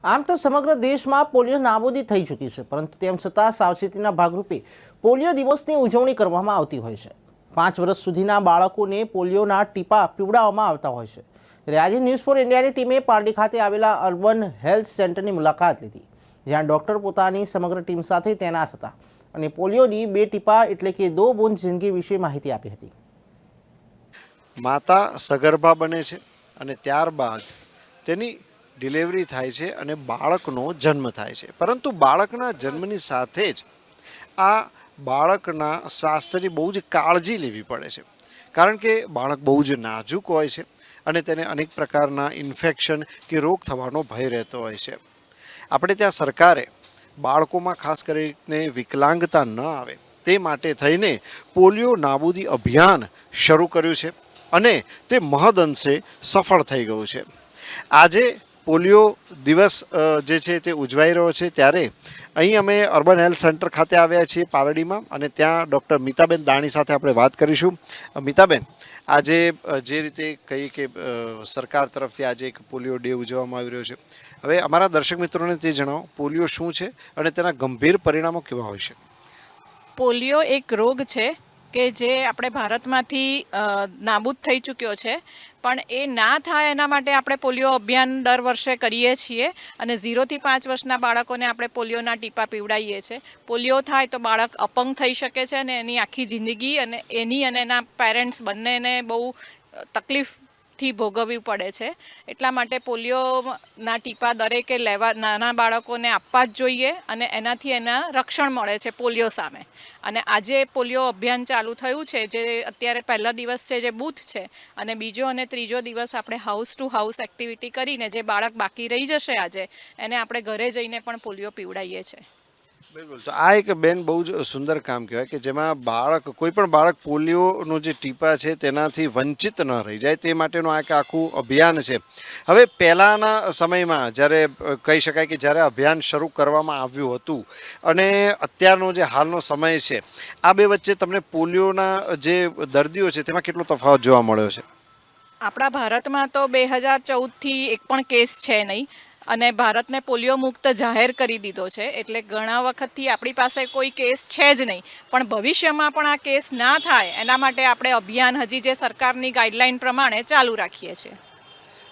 આમ તો સમગ્ર દેશમાં પોલિયો નાબૂદી થઈ ચૂકી છે, પરંતુ તેમ છતાં સાવચેતીના ભાગરૂપે પોલિયો દિવસની ઉજવણી કરવામાં આવતી હોય છે। 5 વર્ષ સુધીના બાળકોને પોલિયોના ટીપા પીવડાવવામાં આવતા હોય છે। ત્યારે આજે ન્યૂઝ ફોર ઇન્ડિયાની ટીમે પારડી ખાતે આવેલા અર્બન હેલ્થ સેન્ટરની મુલાકાત લીધી, જ્યાં ડોક્ટર પોતાની સમગ્ર ટીમ સાથે તૈનાત હતા અને પોલિયોની 2 ટીપા એટલે કે 2 બૂંદ જિંદગી વિશે માહિતી આપી હતી। માતા સગર્ભા બને છે અને ત્યારબાદ તેની ડિલિવરી થાય છે અને બાળકનો જન્મ થાય છે, પરંતુ બાળકના જન્મની સાથે જ આ બાળકના સ્વાસ્થ્યની બહુ જ કાળજી લેવી પડે છે, કારણ કે બાળક બહુ જ નાજુક હોય છે અને તેને અનેક પ્રકારના ઇન્ફેક્શન કે રોગ થવાનો ભય રહેતો હોય છે। આપણે ત્યાં સરકારે બાળકોમાં ખાસ કરીને વિકલાંગતા ન આવે તે માટે થઈને પોલિયો નાબૂદી અભિયાન શરૂ કર્યું છે અને તે મહદઅંશે સફળ થઈ ગયું છે। આજે પોલિયો દિવસ જે છે તે ઉજવાઈ રહ્યો છે, ત્યારે અહીં અમે અર્બન હેલ્થ સેન્ટર ખાતે આવ્યા છીએ પારડીમાં, અને ત્યાં ડૉક્ટર મીતાબેન દાણી સાથે આપણે વાત કરીશું। મીતાબેન, આજે જે રીતે કહીએ કે સરકાર તરફથી આજે એક પોલિયો ડે ઉજવવામાં આવી રહ્યો છે, હવે અમારા દર્શક મિત્રોને તે જણાવો, પોલિયો શું છે અને તેના ગંભીર પરિણામો કેવા હોય છે? પોલિયો એક રોગ છે કે જે આપણે ભારતમાંથી નાબૂદ થઈ ચૂક્યો છે, પણ એ ના થાય એના માટે આપણે પોલિયો અભિયાન દર વર્ષે કરીએ છીએ અને 0 થી 5 વર્ષના બાળકોને આપણે પોલિયોના ટીપા પીવડાવીએ છીએ। પોલિયો થાય તો બાળક અપંગ થઈ શકે છે અને એની આખી જિંદગી અને એના પેરેન્ટ્સ બંનેને બહુ તકલીફથી ભોગવવી પડે છે। એટલા માટે પોલિયોના ટીપા દરેકે લેવા, નાના બાળકોને આપવા જ જોઈએ અને એનાથી એના રક્ષણ મળે છે પોલિયો સામે। અને આજે પોલિયો અભિયાન ચાલુ થયું છે, જે અત્યારે પહેલા દિવસ છે જે બૂથ છે, અને બીજો અને ત્રીજો દિવસ આપણે હાઉસ ટુ હાઉસ એક્ટિવિટી કરીને જે બાળક બાકી રહી જશે આજે એને આપણે ઘરે જઈને પણ પોલિયો પીવડાવીએ છીએ। બિલકુલ, તો આ એક બેન બહુ જ સુંદર કામ કહેવાય કે જેમાં કોઈ પણ બાળક પોલિયોનો જે ટીપા છે તેનાથી વંચિત ન રહી જાય, તે માટેનું આ એક આખું અભિયાન છે। હવે પહેલાંના સમયમાં જ્યારે કહી શકાય કે જ્યારે અભિયાન શરૂ કરવામાં આવ્યું હતું અને અત્યારનો જે હાલનો સમય છે, આ બે વચ્ચે તમને પોલિયોના જે દર્દીઓ છે તેમાં કેટલો તફાવત જોવા મળ્યો છે? આપણા ભારતમાં તો 2014થી એક પણ કેસ છે નહીં અને ભારતને પોલિયો મુક્ત જાહેર કરી દીધો છે, એટલે ઘણા વખતથી આપણી પાસે કોઈ કેસ છે જ નહીં, પણ ભવિષ્યમાં પણ આ કેસ ના થાય એના માટે આપણે અભિયાન હજી જે સરકારની ગાઈડલાઈન પ્રમાણે ચાલુ રાખીએ છીએ।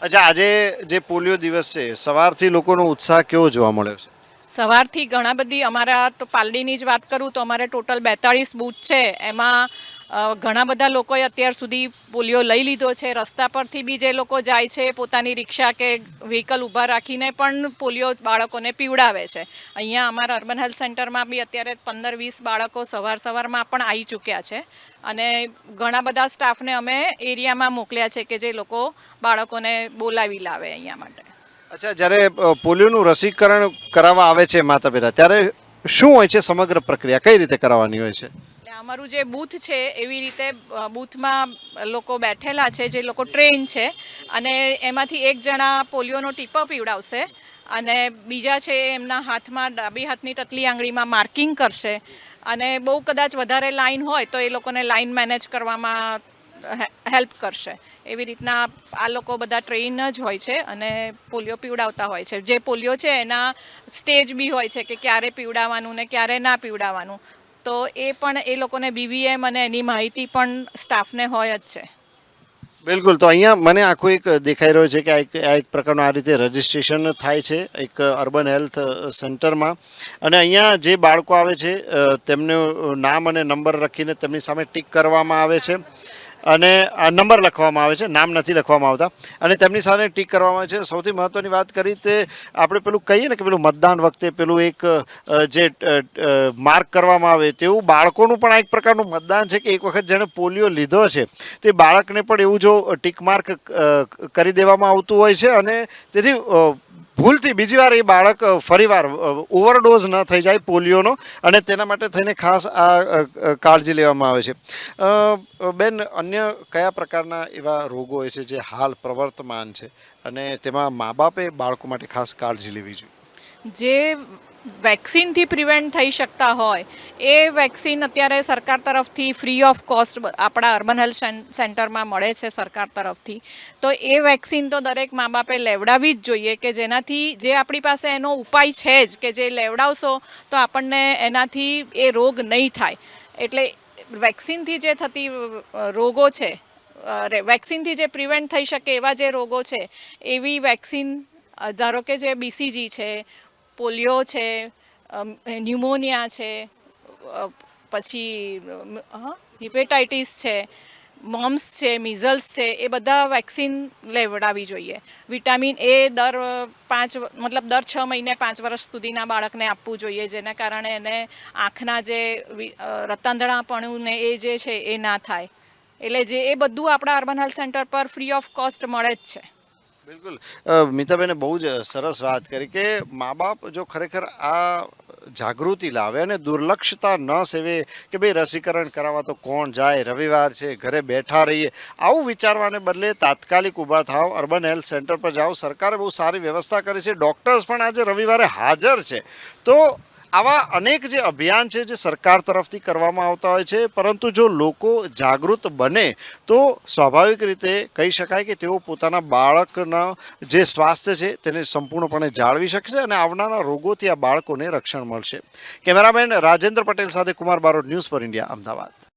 અચ્છા, આજે જે પોલિયો દિવસ છે, સવારથી લોકોનો ઉત્સાહ કેવો જોવા મળ્યો છે? સવારથી ઘણા બધી, અમારા તો પાલડીની જ વાત કરું તો અમારે ટોટલ 42 બૂથ છે, એમાં ઘણા બધા લોકોએ અત્યાર સુધી પોલિયો લઈ લીધો છે। રસ્તા પરથી બી જે લોકો જાય છે પોતાની રિક્ષા કે વ્હીકલ ઊભા રાખીને પણ પોલિયો બાળકોને પીવડાવે છે। અહીંયા અમારા અર્બન હેલ્થ સેન્ટરમાં બી અત્યારે 15-20 બાળકો સવારમાં પણ આવી ચૂક્યા છે અને ઘણા બધા સ્ટાફને અમે એરિયામાં મોકલ્યા છે કે જે લોકો બાળકોને બોલાવી લાવે અહીંયા માટે। અચ્છા, જ્યારે પોલિયોનું રસીકરણ કરાવવા આવે છે માતા પિતા, ત્યારે શું હોય છે સમગ્ર પ્રક્રિયા, કઈ રીતે કરાવવાની હોય છે? અમારું જે બૂથ છે એવી રીતે બૂથમાં લોકો બેઠેલા છે જે લોકો ટ્રેન છે, અને એમાંથી એક જણા પોલિયોનો ટીપો પીવડાવશે અને બીજા છે એમના હાથમાં, ડાબી હાથની ટચલી આંગળીમાં માર્કિંગ કરશે, અને બહુ કદાચ વધારે લાઈન હોય તો એ લોકોને લાઈન મેનેજ કરવામાં હેલ્પ કરશે। એવી રીતના આ લોકો બધા ટ્રેન જ હોય છે અને પોલિયો પીવડાવતા હોય છે। જે પોલિયો છે એના સ્ટેજ બી હોય છે કે ક્યારે પીવડાવવાનું ને ક્યારે ના પીવડાવવાનું, તો એ પણ એ લોકોને BVM અને એની માહિતી પણ સ્ટાફને હોય જ છે। બિલકુલ, તો અહીંયા મને આખું એક દેખાઈ રહ્યો છે કે આ એક પ્રકારનું આ રીતે રજિસ્ટ્રેશન થાય છે એક અર્બન હેલ્થ સેન્ટરમાં, અને અહીંયા જે બાળકો આવે છે તેમનું નામ અને નંબર લખીને તેમની સામે ટિક કરવામાં આવે છે અને નંબર લખવામાં આવે છે, નામ નથી લખવામાં આવતા, અને તેમની સામે ટિક કરવામાં આવે છે। સૌથી મહત્ત્વની વાત કરી તે આપણે પેલું કહીએ ને કે પેલું મતદાન વખતે પેલું એક જે માર્ક કરવામાં આવે, તેવું બાળકોનું પણ આ એક પ્રકારનું મતદાન છે કે એક વખત જેણે પોલિયો લીધો છે તે બાળકને પણ એવું જો ટિક માર્ક કરી દેવામાં આવતું હોય છે, અને તેથી ભૂલથી બીજી વાર એ બાળક ફરીવાર ઓવરડોઝ ન થઈ જાય પોલિયોનો, અને તેના માટે થઈને ખાસ આ કાળજી લેવામાં આવે છે। બેન, અન્ય કયા પ્રકારના એવા રોગો હોય છે જે હાલ પ્રવર્તમાન છે અને તેમાં મા બાપે બાળકો માટે ખાસ કાળજી લેવી જોઈએ? જે વેક્સિનથી પ્રિવેન્ટ થઈ શકતા હોય એ વેક્સિન અત્યારે સરકાર તરફથી ફ્રી ઓફ કોસ્ટ આપણા અર્બન હેલ્થ સેન્ટરમાં મળે છે સરકાર તરફથી. તો એ વેક્સિન તો દરેક મા બાપે લેવડાવવી જ જોઈએ કે જેનાથી જે આપણી પાસે એનો ઉપાય છે જ કે જે લેવડાવશો તો આપણને એનાથી એ રોગ નહીં થાય. એટલે વેક્સિનથી જે થતી રોગો છે, વેક્સિનથી જે પ્રિવેન્ટ થઈ શકે એવા જે રોગો છે એવી વેક્સિન, ધારો કે જે BCG છે, પોલિયો છે, ન્યુમોનિયા છે, પછી હિપેટાઇટિસ છે, મોમ્સ છે, મિઝલ્સ છે, એ બધા વેક્સિન લેવડાવવી જોઈએ. વિટામિન A દર 6 મહિને 5 વર્ષ સુધીના બાળકને આપવું જોઈએ, જેના કારણે એને આંખના જે રતાંધણાપણું ને એ જે છે એ ના થાય. એટલે એ બધું આપણા અર્બન હેલ્થ સેન્ટર પર ફ્રી ઓફ કોસ્ટ મળે જ છે. બિલકુલ. મિતાબેને બહુ જ સરસ વાત કરી કે મા બાપ જો ખરેખર આ જાગૃતિ લાવે અને દુર્લક્ષતા ન સેવે કે ભાઈ રસીકરણ કરાવવા તો કોણ જાય, રવિવાર છે, ઘરે બેઠા રહીએ, આવું વિચારવાને બદલે તાત્કાલિક ઊભા થાવ, અર્બન હેલ્થ સેન્ટર પર જાઓ. સરકારે બહુ સારી વ્યવસ્થા કરી છે, ડૉક્ટર્સ પણ આજે રવિવારે હાજર છે. તો આવા અનેક જે અભિયાન છે જે સરકાર તરફથી કરવામાં આવતા હોય છે, પરંતુ જો લોકો જાગૃત બને તો સ્વાભાવિક રીતે કહી શકાય કે તેઓ પોતાના બાળકના જે સ્વાસ્થ્ય છે તેને સંપૂર્ણપણે જાળવી શકશે અને આવનારા રોગોથી આ બાળકોને રક્ષણ મળશે. કેમેરામેન રાજેન્દ્ર પટેલ સાથે Kumar Barot, news for India, Ahmedabad.